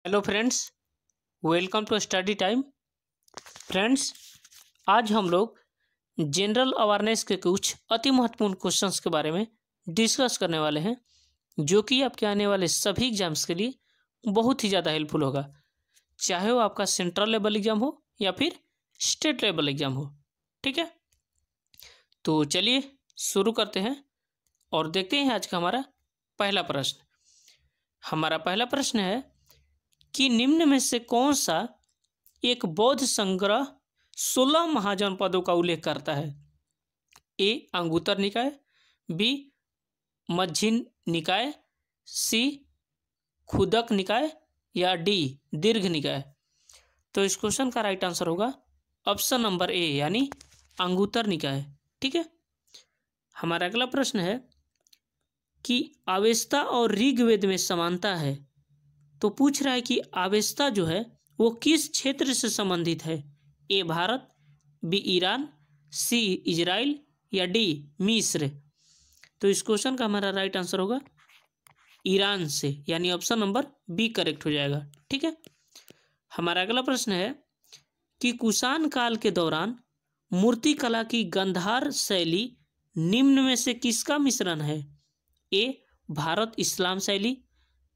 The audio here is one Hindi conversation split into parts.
Hello friends, welcome to study time. Friends, आज हम लोग जनरल अवेयरनेस के कुछ अति महत्वपूर्ण क्वेश्चंस के बारे में डिस्कस करने वाले हैं, जो कि आपके आने वाले सभी एग्जाम्स के लिए बहुत ही ज़्यादा हेल्पफुल होगा, चाहे वो आपका सेंट्रल लेवल एग्जाम हो या फिर स्टेट लेवल एग्जाम हो। ठीक है, तो चलिए शुरू करते हैं और देखते हैं आज का हमारा पहला प्रश्न। हमारा पहला प्रश्न है कि निम्न में से कौन सा एक बौद्ध संग्रह 16 महाजनपदों का उल्लेख करता है? ए अंगुत्तर निकाय, बी मध्यम निकाय, सी खुदक निकाय या डी दीर्घ निकाय। तो इस क्वेश्चन का राइट आंसर होगा ऑप्शन नंबर ए यानी अंगुत्तर निकाय। ठीक है, हमारा अगला प्रश्न है कि अवेस्ता और ऋग्वेद में समानता है। तो पूछ रहा है कि अवेस्ता जो है वो किस क्षेत्र से संबंधित है? A Bharat, B Iran, C Israel या डी मिस्र। तो इस क्वेश्चन का हमारा राइट आंसर होगा ईरान से, यानी ऑप्शन नंबर बी करेक्ट हो जाएगा। ठीक है, हमारा अगला प्रश्न है कि कुषाण काल के दौरान मूर्तिकला की गंधार शैली निम्न में से किसका मिश्रण है? ए भारत इस्लाम शैली,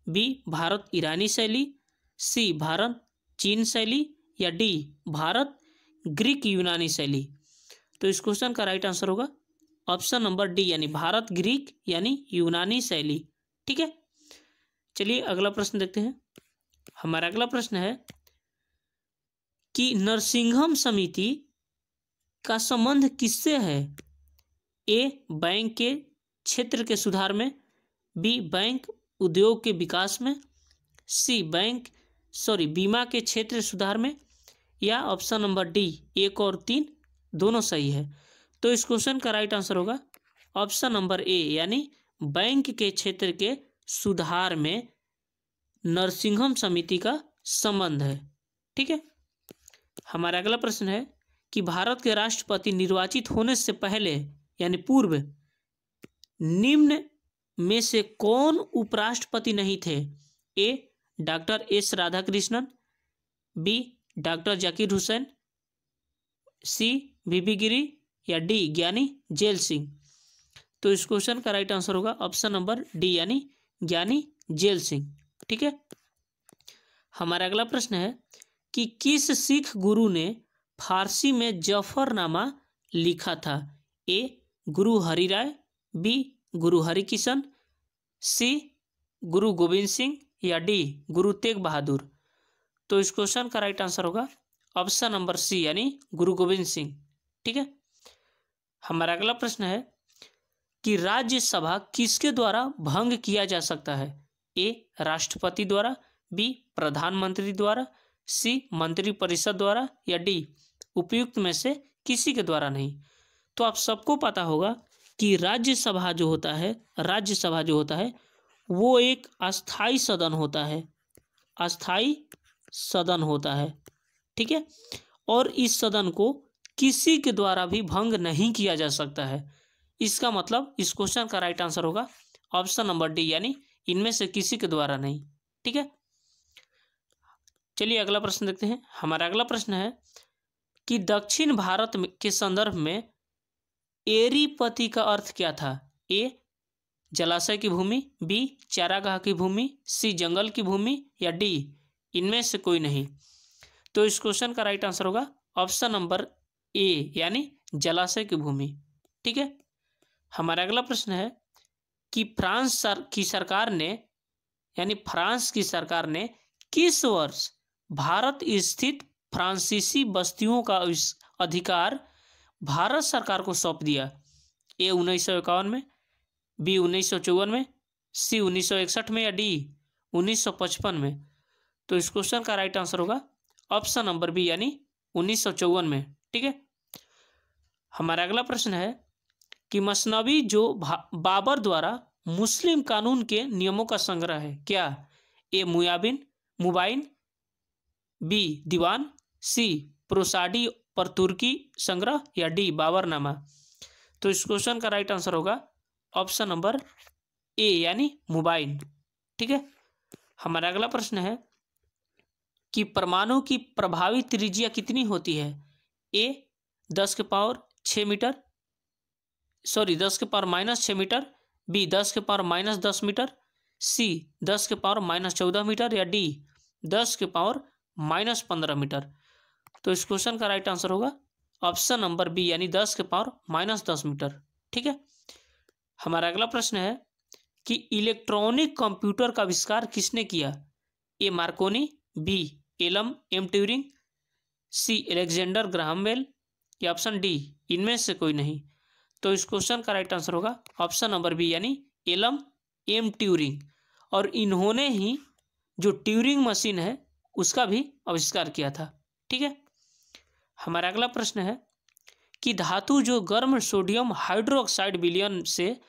बी भारत ईरानी शैली, सी भारत चीन शैली या डी भारत ग्रीक यूनानी शैली। तो इस क्वेश्चन का राइट आंसर होगा ऑप्शन नंबर डी यानी भारत ग्रीक यानी यूनानी शैली। ठीक है, चलिए अगला प्रश्न देखते हैं। हमारा अगला प्रश्न है कि नरसिंहम समिति का संबंध किससे है? ए बैंक के क्षेत्र के सुधार में, बी बैंक उद्योग के विकास में, सी बीमा के क्षेत्र सुधार में या ऑप्शन नंबर डी 1 और 3 दोनों सही है। तो इस क्वेश्चन का राइट आंसर होगा ऑप्शन नंबर ए यानी बैंक के क्षेत्र के सुधार में नरसिंहम समिति का संबंध है। ठीक है, हमारा अगला प्रश्न है कि भारत के राष्ट्रपति निर्वाचित होने से पहले यानी पूर्व निम्न में से कौन उपराष्ट्रपति नहीं थे? A doctor S Radhakrishnan, B doctor Zakir Hussain, C V V Giri या डी ज्ञानी जेल सिंह। तो इस क्वेश्चन का राइट आंसर होगा ऑप्शन नंबर डी यानी ज्ञानी जेल सिंह। ठीक है, हमारा अगला प्रश्न है कि किस सिख गुरु ने फारसी में जफरनामा लिखा था? ए गुरु हरिराय, बी गुरु हरिकिशन, सी गुरु गोविंद सिंह या डी गुरु तेग बहादुर। तो इस क्वेश्चन का राइट आंसर होगा ऑप्शन नंबर सी यानी गुरु गोविंद सिंह। ठीक है, हमारा अगला प्रश्न है कि राज्यसभा किसके द्वारा भंग किया जा सकता है? ए राष्ट्रपति द्वारा, बी प्रधानमंत्री द्वारा, सी मंत्रिपरिषद द्वारा या डी उपयुक्त में से किसी के द्वारा नहीं। तो आप सबको पता होगा कि राज्यसभा जो होता है वो एक अस्थाई सदन होता है, अस्थाई सदन होता है। ठीक है, और इस सदन को किसी के द्वारा भी भंग नहीं किया जा सकता है। इसका मतलब इस क्वेश्चन का राइट आंसर होगा ऑप्शन नंबर डी यानी इनमें से किसी के द्वारा नहीं। ठीक है, चलिए अगला प्रश्न देखते हैं। हमारा अगला प्रश्न है कि दक्षिण भारत के संदर्भ में एरीपति का अर्थ क्या था? ए जलाशय की भूमि, बी चारागाह की भूमि, सी जंगल की भूमि या डी इनमें से कोई नहीं। तो इस क्वेश्चन का राइट आंसर होगा ऑप्शन नंबर ए यानी जलाशय की भूमि। ठीक है, हमारा अगला प्रश्न है कि फ्रांस की सरकार ने किस वर्ष भारत स्थित फ्रांसीसी बस्तियों का अधिकार भारत सरकार को सौंप दिया? ए 1951 में, बी 1954 में, सी 1961 में या डी 1955 में। तो इस क्वेश्चन का राइट आंसर होगा ऑप्शन नंबर बी यानी 1954 में। ठीक है, हमारा अगला प्रश्न है कि मसनवी जो बाबर द्वारा मुस्लिम कानून के नियमों का संग्रह है क्या? ए मुबाइन, बी दीवान, सी प्रोसाडी पर तुर्की संग्रह या डी बाबरनामा। तो इस क्वेश्चन का राइट आंसर होगा ऑप्शन नंबर ए यानी मुबाइन। ठीक है, हमारा अगला प्रश्न है कि परमाणु की प्रभावी त्रिज्या कितनी होती है? ए 10⁻6 मीटर, 10⁻⁻6 मीटर, बी 10⁻−10 मीटर, सी 10⁻−14 मीटर, या डी 10⁻−15 मीटर। तो इस क्वेश्चन का राइट आंसर होगा ऑप्शन नंबर बी यानी 10⁻−10 मीटर। ठीक है। हमारा अगला प्रश्न है कि इलेक्ट्रॉनिक कंप्यूटर का आविष्कार किसने किया? A Marconi, B Alan M Turing, C Alexander Graham Bell, या ऑप्शन डी इनमें से कोई नहीं। तो इस क्वेश्चन का राइट आंसर होगा ऑप्शन नंबर बी यानी एलन एम ट्यूरिंग। और इन्होंने ही जो ट्यूरिंग मशीन है उसका भी आविष्कार किया था। ठीक है। हमारा अगला प्रश्न है कि धातु जो गर्म सोडियम हाइड्रोक्साइड विलयन से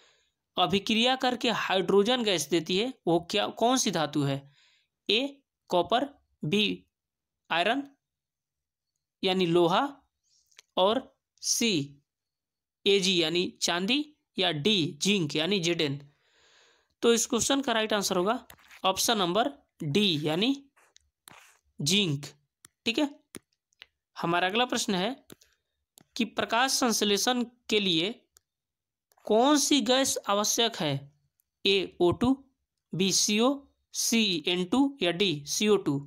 अभिक्रिया करके हाइड्रोजन गैस देती है वो क्या कौन सी धातु है? ए कॉपर, बी आयरन यानी लोहा, और सी एजी यानी चांदी, या डी जिंक यानी जेडेन। तो इस क्वेश्चन का राइट आंसर होगा ऑप्शन नंबर डी यानी जिंक। ठीक है। हमारा अगला प्रश्न है कि प्रकाश संश्लेषण के लिए कौन सी गैस आवश्यक है? ए O2, बी CO, सी N2, या डी CO2।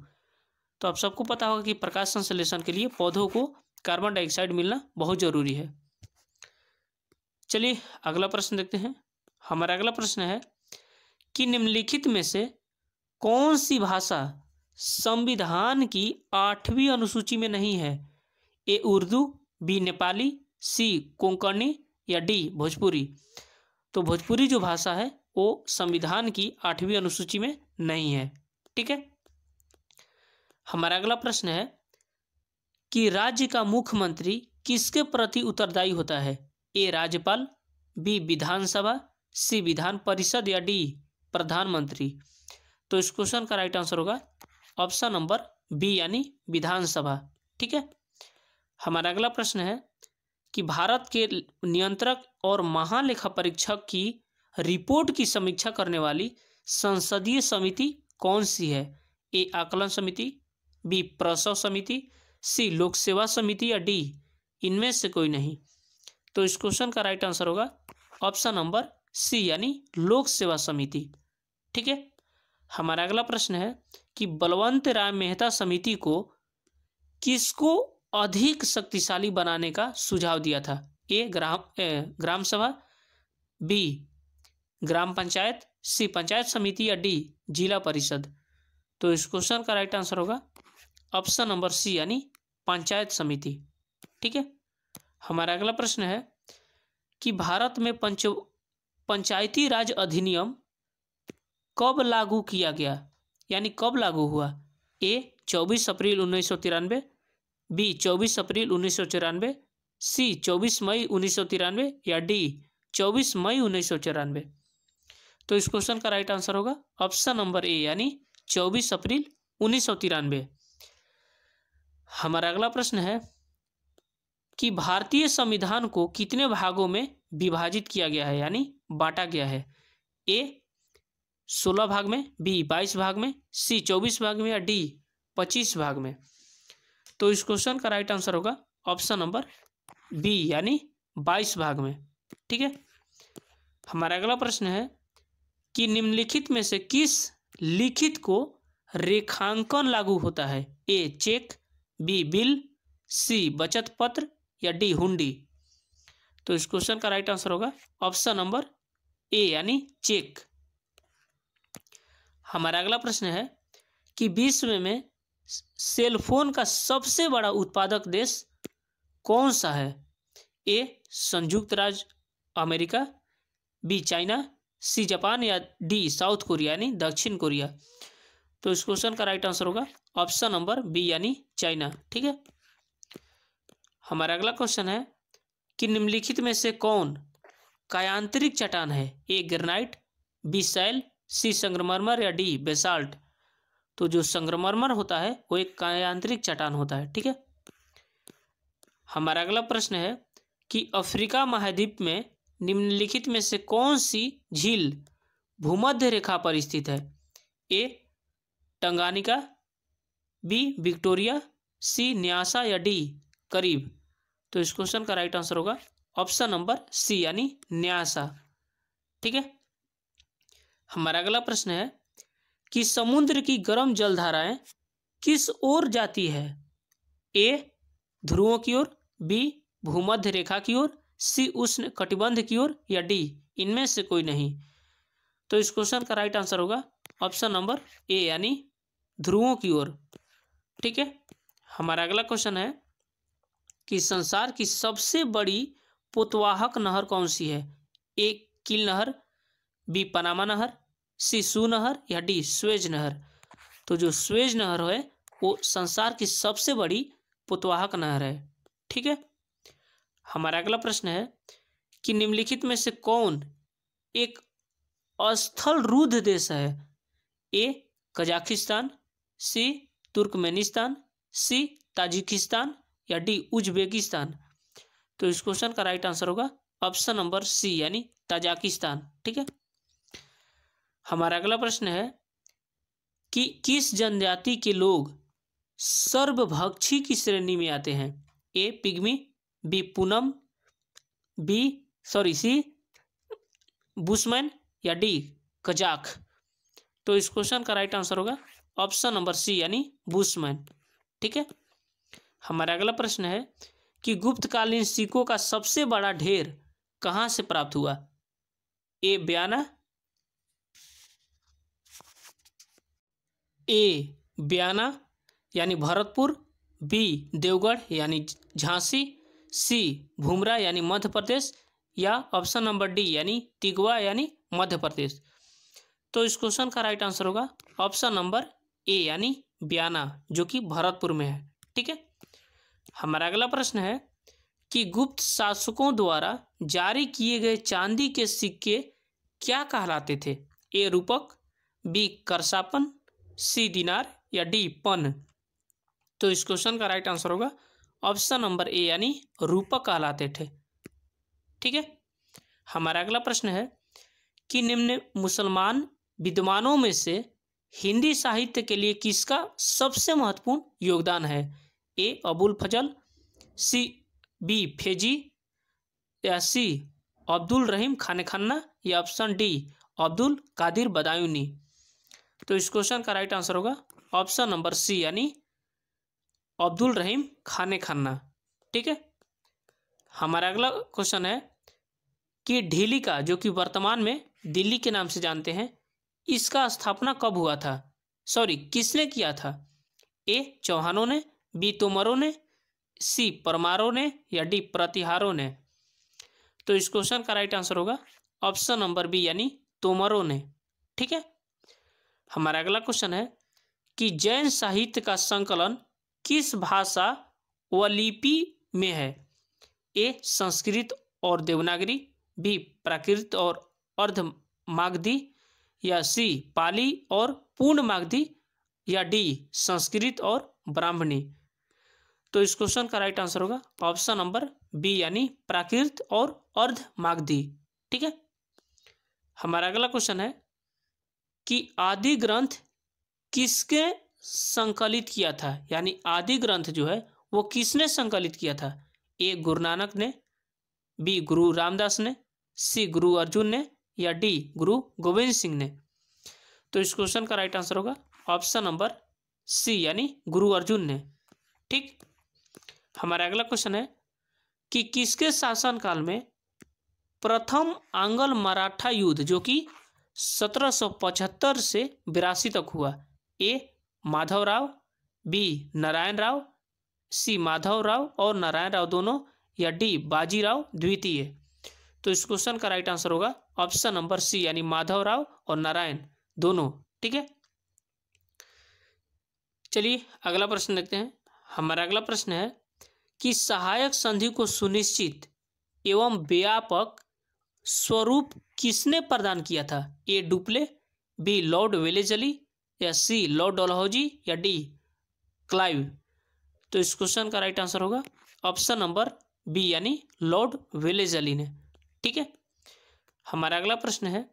तो आप सबको पता होगा कि प्रकाश संश्लेषण के लिए पौधों को कार्बन डाइऑक्साइड मिलना बहुत जरूरी है। चलिए अगला प्रश्न देखते हैं। हमारा अगला प्रश्न है कि निम्नलिखित में से कौन सी भाषा संविधान की 8वीं अनुसूची में नहीं है? ए उर्दू, बी नेपाली, सी कोंकणी, या डी भोजपुरी। तो भोजपुरी जो भाषा है वो संविधान की 8वीं अनुसूची में नहीं है। ठीक है। हमारा अगला प्रश्न है कि राज्य का मुख्यमंत्री किसके प्रति उत्तरदायी होता है? ए राज्यपाल, बी विधानसभा, सी विधान परिषद, या डी प्रधानमंत्री। तो इस क्वेश्चन का राइट आंसर होगा ऑप्शन नंबर बी यानी विधानसभा। ठीक है। हमारा अगला प्रश्न है कि भारत के नियंत्रक और महालेखा परीक्षक की रिपोर्ट की समीक्षा करने वाली संसदीय समिति कौन सी है? ए आकलन समिति, बी प्रसव समिति, सी लोक सेवा समिति, या डी इनमें से कोई नहीं। तो इस क्वेश्चन का राइट आंसर होगा ऑप्शन नंबर सी यानी लोक सेवा समिति। ठीक है। हमारा अगला प्रश्न है कि बलवंत राय मेहता समिति को किसको अधिक शक्तिशाली बनाने का सुझाव दिया था? ए ग्राम सभा, बी ग्राम पंचायत, सी पंचायत समिति, या डी जिला परिषद। तो इस क्वेश्चन का राइट आंसर होगा ऑप्शन नंबर सी यानी पंचायत समिति। ठीक है। हमारा अगला प्रश्न है कि भारत में पंचायती राज अधिनियम कब लागू किया गया यानी कब लागू हुआ? ए 24 अप्रैल 1993, बी 24 अप्रैल 1994, सी 24 मई 1993, या डी 24 मई 1994। तो इस क्वेश्चन का राइट आंसर होगा ऑप्शन नंबर ए यानी 24 अप्रैल 1993। हमारा अगला प्रश्न है कि भारतीय संविधान को कितने भागों में विभाजित किया गया है यानी बांटा गया है? ए 16 भाग में, बी 22 भाग में, सी 24 भाग में, या डी 25 भाग में। तो इस क्वेश्चन का राइट आंसर होगा ऑप्शन नंबर बी यानी 22 भाग में। ठीक है। हमारा अगला प्रश्न है कि निम्नलिखित में से किस लिखित को रेखांकन लागू होता है? ए चेक, बी बिल, सी बचत पत्र, या डी हुंडी। तो इस क्वेश्चन का राइट आंसर होगा ऑप्शन नंबर ए यानी चेक। हमारा अगला प्रश्न है कि विश्व में सेलफोन का सबसे बड़ा उत्पादक देश कौन सा है? ए संयुक्त राज्य America, B China, C Japan, या डी साउथ कोरिया यानी दक्षिण कोरिया। तो इस क्वेश्चन का राइट आंसर होगा ऑप्शन नंबर बी यानी चाइना। ठीक है। हमारा अगला क्वेश्चन है कि निम्नलिखित में से कौन कायांतरिक चट्टान है? ए ग्रेनाइट, बी शैल, सी संगमरमर, या डी बेसाल्ट। तो जो संगमरमर होता है वो एक कायांतरिक चट्टान होता है। ठीक है। हमारा अगला प्रश्न है कि अफ्रीका महाद्वीप में निम्नलिखित में से कौन सी झील भूमध्य रेखा पर स्थित है? ए टंगानिका, बी विक्टोरिया, सी न्यासा या डी करीब। तो इस क्वेश्चन का राइट आंसर होगा ऑप्शन नंबर सी यानी न्यासा। ठीक है। हमारा अगला प्रश्न है कि समुद्र की गर्म जलधाराएं किस ओर जाती है? ए ध्रुवों की ओर, बी भूमध्य रेखा की ओर, सी उष्ण कटिबंध की ओर या डी इनमें से कोई नहीं। तो इस क्वेश्चन का राइट आंसर होगा ऑप्शन नंबर ए यानी ध्रुवों की ओर। ठीक है। हमारा अगला क्वेश्चन है कि संसार की सबसे बड़ी पोतवाहक नहर कौन सी है? ए कील नहर, बी पनामा नहर, सी सू नहर या डी स्वेज नहर। तो जो स्वेज नहर है वो संसार की सबसे बड़ी पोतवाहक नहर है। ठीक है। हमारा अगला प्रश्न है कि निम्नलिखित में से कौन एक स्थल रुद्ध देश है? ए कजाकिस्तान, सी तुर्कमेनिस्तान, सी ताजिकिस्तान या डी उज्बेकिस्तान। तो इस क्वेश्चन का राइट आंसर होगा ऑप्शन नंबर सी यानी ताजिकिस्तान। ठीक है। हमारा अगला प्रश्न है कि किस जनजाति के लोग सर्वभक्षी की श्रेणी में आते हैं? ए पिग्मी, बी पूनम, सी बुशमैन या डी कजाक। तो इस क्वेश्चन का राइट आंसर होगा ऑप्शन नंबर सी यानी बुशमैन। ठीक है। हमारा अगला प्रश्न है कि गुप्तकालीन सिक्कों का सबसे बड़ा ढेर कहां से प्राप्त हुआ? ए बयाना यानी भरतपुर, बी देवगढ़ यानी झांसी, सी भूमरा यानी मध्य प्रदेश या ऑप्शन नंबर डी यानी तिगवा यानी मध्य प्रदेश। तो इस क्वेश्चन का राइट आंसर होगा ऑप्शन नंबर ए यानी बयाना जो कि भरतपुर में है। ठीक है। हमारा अगला प्रश्न है कि गुप्त शासकों द्वारा जारी किए गए चांदी के सिक्के क्या कहलाते थे? ए रूपक, बी करसापन, सी दिनार या डी पन। तो इस क्वेश्चन का राइट आंसर होगा ऑप्शन नंबर ए यानी रूपक कहलाते थे। ठीक है। हमारा अगला प्रश्न है कि निम्न मुसलमान विद्वानों में से हिंदी साहित्य के लिए किसका सबसे महत्वपूर्ण योगदान है? ए अबुल फजल, सी बी फेजी या सी अब्दुल रहीम खान खन्ना या ऑप्शन डी अब्दुल कादिर बदायूनी। तो इस क्वेश्चन का राइट आंसर होगा ऑप्शन नंबर सी यानी अब्दुल रहीम खान खन्ना। ठीक है। हमारा अगला क्वेश्चन है कि ढीली का जो कि वर्तमान में दिल्ली के नाम से जानते हैं इसका स्थापना कब हुआ था? किसने किया था? ए चौहानों ने, बी तोमरों ने, सी परमारों ने या डी प्रतिहारों ने। तो इस क्वेश्चन का राइट आंसर होगा ऑप्शन नंबर बी यानी तोमरों ने। ठीक है। हमारा अगला क्वेश्चन है कि जैन साहित्य का संकलन किस भाषा व लिपि में है? ए संस्कृत और देवनागरी, बी प्राकृत और अर्ध मागधी या सी पाली और पूर्ण मागधी या डी संस्कृत और ब्राह्मणी। तो इस क्वेश्चन का राइट आंसर होगा ऑप्शन नंबर बी यानी प्राकृत और अर्ध मागधी। ठीक है। हमारा अगला क्वेश्चन है कि आदि ग्रंथ किसके संकलित किया था? यानी आदि ग्रंथ जो है वो किसने संकलित किया था? ए गुरु नानक ने, बी गुरु रामदास ने, सी गुरु अर्जुन ने या डी गुरु गोविंद सिंह ने। तो इस क्वेश्चन का राइट आंसर होगा ऑप्शन नंबर सी यानी गुरु अर्जुन ने। ठीक। हमारा अगला क्वेश्चन है कि किसके शासनकाल में प्रथम आंग्ल मराठा युद्ध जो कि 1775 से 82 तक हुआ? ए माधवराव, बी नारायण राव, सी माधवराव और नारायण राव दोनों या डी बाजीराव द्वितीय। तो इस क्वेश्चन का राइट आंसर होगा ऑप्शन नंबर सी यानी माधवराव और नारायण दोनों। ठीक है। चलिए अगला प्रश्न देखते हैं। हमारा अगला प्रश्न है कि सहायक संधि को सुनिश्चित एवं व्यापक स्वरूप किसने प्रदान किया था? ए डुप्ले, बी लॉर्ड वेलेजली या सी लॉर्ड डलहौजी या डी क्लाइव। तो इस क्वेश्चन का राइट आंसर होगा ऑप्शन नंबर बी यानी लॉर्ड वेलेजली ने। ठीक है। हमारा अगला प्रश्न है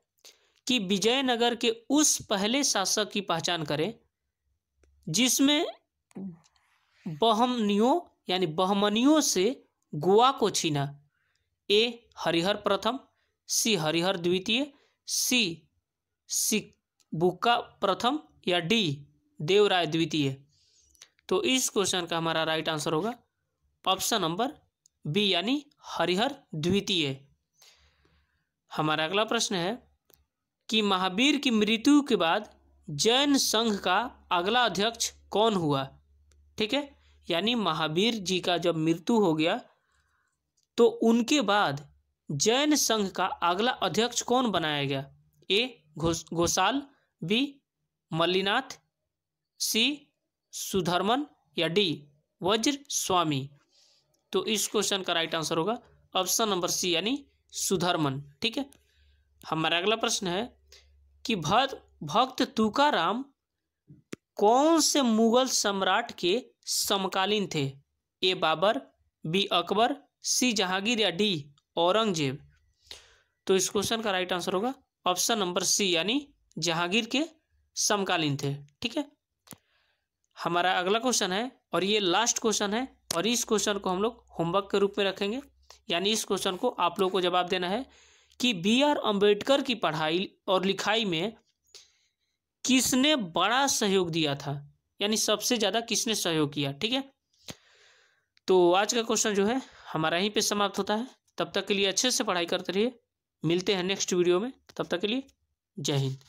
कि विजयनगर के उस पहले शासक की पहचान करें जिसमें बहमनियों यानी बहमनियों से गोवा को छीना? ए हरिहर प्रथम, सी हरिहर द्वितीय, सी सिकबुका प्रथम, या डी देवराय द्वितीय। तो इस क्वेश्चन का हमारा राइट आंसर होगा ऑप्शन नंबर बी यानी हरिहर द्वितीय। हमारा अगला प्रश्न है कि महावीर की मृत्यु के बाद जैन संघ का अगला अध्यक्ष कौन हुआ? ठीक है, यानी महावीर जी का जब मृत्यु हो गया तो उनके बाद जैन संघ का अगला अध्यक्ष कौन बनाया गया? ए घोषाल, बी मल्लिनाथ, सी सुधर्मन, या डी वज्र स्वामी। तो इस क्वेश्चन का राइट आंसर होगा ऑप्शन नंबर सी यानी सुधर्मन। ठीक है, हमारा अगला प्रश्न है कि भक्त तुकाराम कौन से मुगल सम्राट के समकालीन थे? ए बाबर, बी अकबर, सी जहांगीर, या डी औरंगजेब। तो इस क्वेश्चन का राइट आंसर होगा ऑप्शन नंबर सी यानी जहांगीर के समकालीन थे। ठीक है, हमारा अगला क्वेश्चन है और ये लास्ट क्वेश्चन है और इस क्वेश्चन को हम लोग होमवर्क के रूप में रखेंगे। यानी इस क्वेश्चन को आप लोगों को जवाब देना है कि बी आर अम्बेडकर की पढ़ाई और लिखाई में किसने बड़ा सहयोग दिया था, यानी सबसे ज़्यादा किसने सहयोग किया। ठीक है, तो आज का क्वेश्चन जो है हमारा यहीं पे समाप्त होता है। तब तक के लिए अच्छे से पढ़ाई करते रहिए, मिलते हैं नेक्स्ट वीडियो में। तब तक के लिए जय हिंद।